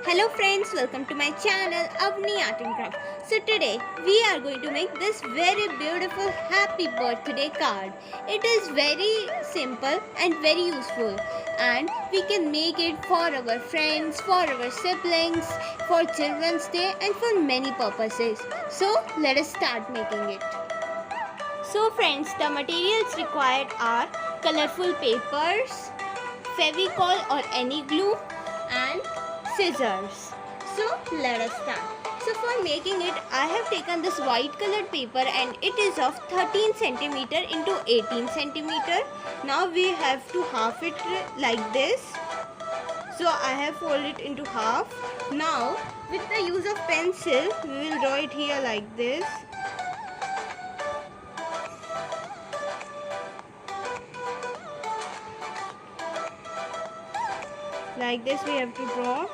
Hello friends, welcome to my channel Avni Art and Craft. So today we are going to make this very beautiful happy birthday card. It is very simple and very useful, and we can make it for our friends, for our siblings, for Children's Day and for many purposes. So let us start making it. So friends, the materials required are colorful papers, Fevicol or any glue and scissors. So let us start. So for making it, I have taken this white colored paper and it is of 13 centimeter into 18 centimeter. Now we have to half it like this. So I have folded it into half. Now with the use of pencil, we will draw it here like this. Like this we have to draw.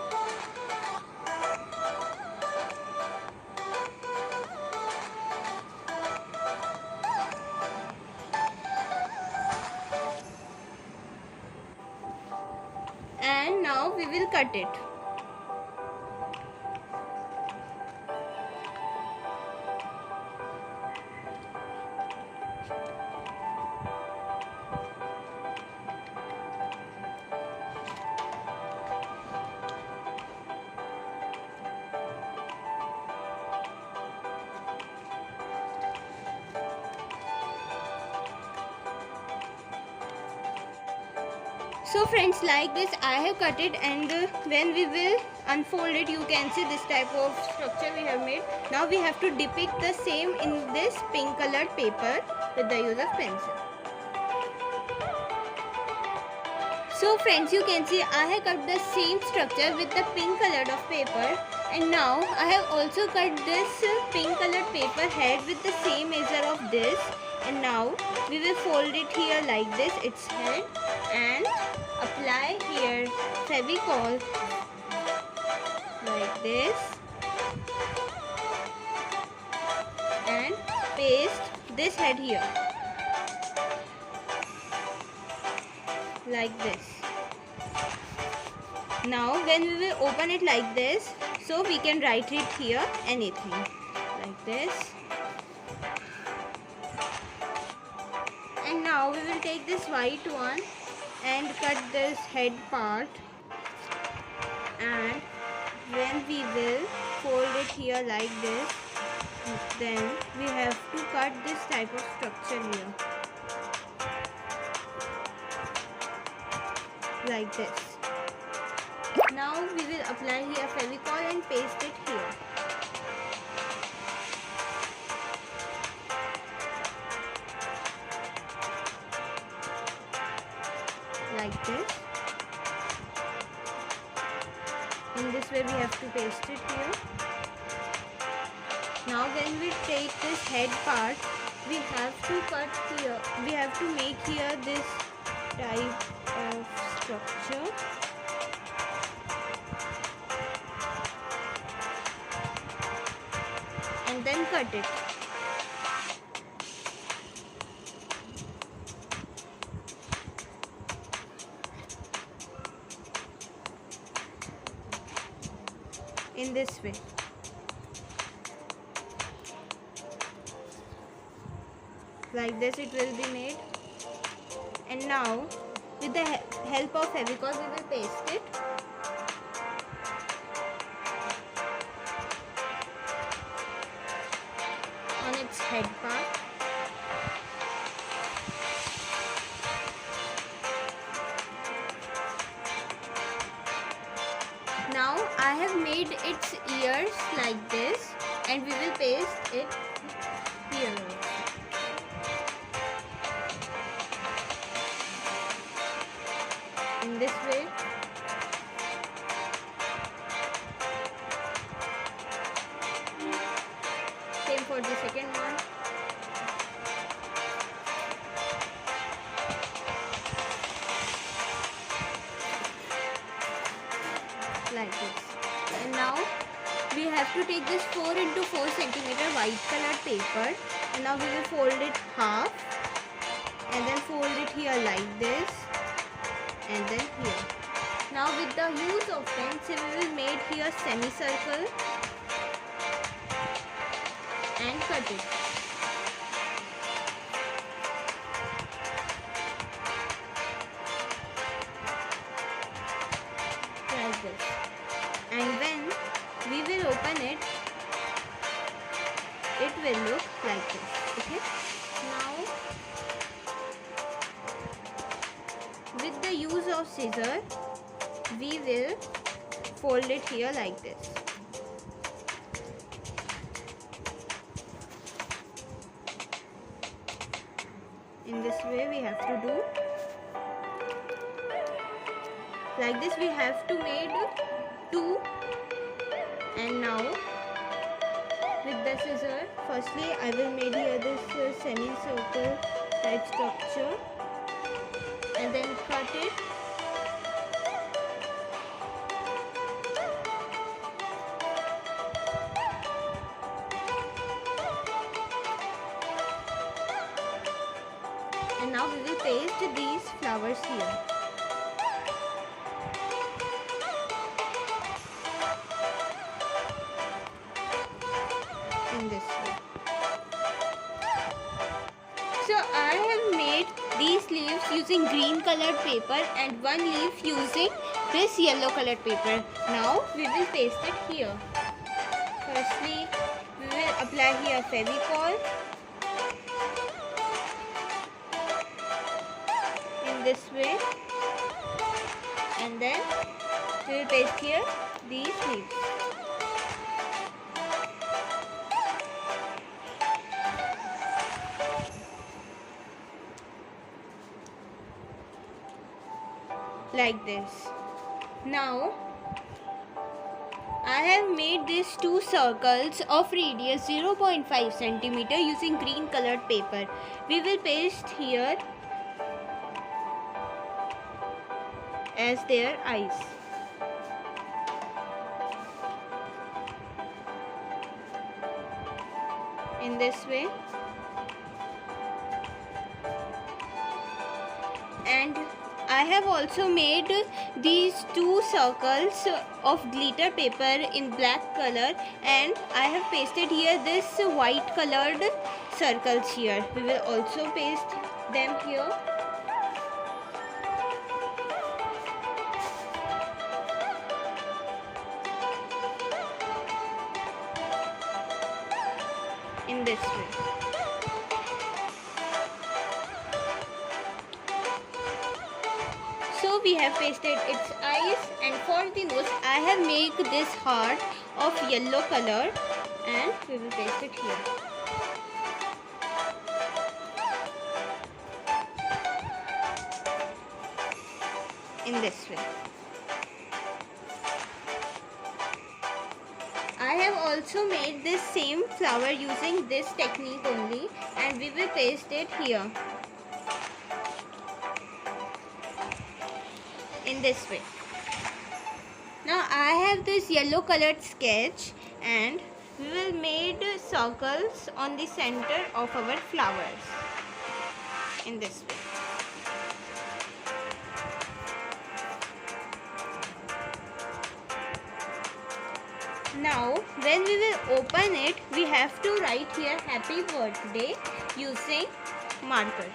And now we will cut it. So friends, like this I have cut it, and when we will unfold it, you can see this type of structure we have made. Now we have to depict the same in this pink colored paper with the use of pencil. So friends, you can see I have cut the same structure with the pink colored of paper, and now I have also cut this pink colored paper head with the same measure of this, and now we will fold it here like this, its head, and apply here Fevicol like this and paste this head here like this. Now when we will open it like this, so we can write it here anything like this. And now we will take this white one and cut this head part, and when we will fold it here like this, then we have to cut this type of structure here like this. Now we will apply here Fevicol and paste it here. Like this. In this way we have to paste it here. Now when we take this head part, we have to cut here. We have to make here this type of structure. And then cut it. In this way. Like this it will be made. And now with the help of Fevicol we will paste it. On its head part. Now I have made its ears like this, and we will paste it here also. In this way. Same for the second one. Like this. And now we have to take this 4 into 4 centimeter white colored paper, and now we will fold it half and then fold it here like this and then here. Now with the use of pencil, we will make here semicircle and cut it. Like this. And when we will open it, it will look like this. Okay. Now with the use of scissor, we will fold it here like this. In this way we have to do. Like this we have to make 2. And now with the scissor, firstly I will make here this semicircle type structure and then cut it. And now we will paste these flowers here. In this way. So I have made these leaves using green colored paper and one leaf using this yellow colored paper. Now we will paste it here. Firstly, we will apply here Fevicol. In this way. And then we will paste here these leaves. Like this. Now I have made these 2 circles of radius 0.5 cm using green colored paper. We will paste here as their eyes. In this way. And I have also made these 2 circles of glitter paper in black color and I have pasted here this white colored circles here. We will also paste them here. In this way. So we have pasted its eyes, and for the nose I have made this heart of yellow color and we will paste it here. In this way. I have also made this same flower using this technique only and we will paste it here. In this way. Now I have this yellow colored sketch and we will make circles on the center of our flowers. In this way. Now when we will open it, we have to write here happy birthday using marker.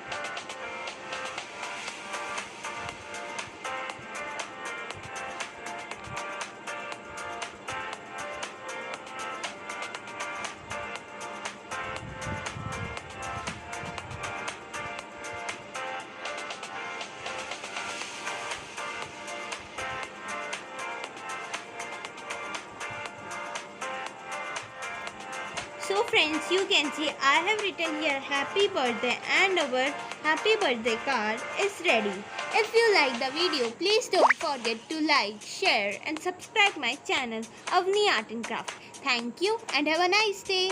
So friends, you can see I have written here happy birthday and our happy birthday card is ready. If you like the video, please don't forget to like, share and subscribe my channel Avni Art and Craft. Thank you and have a nice day.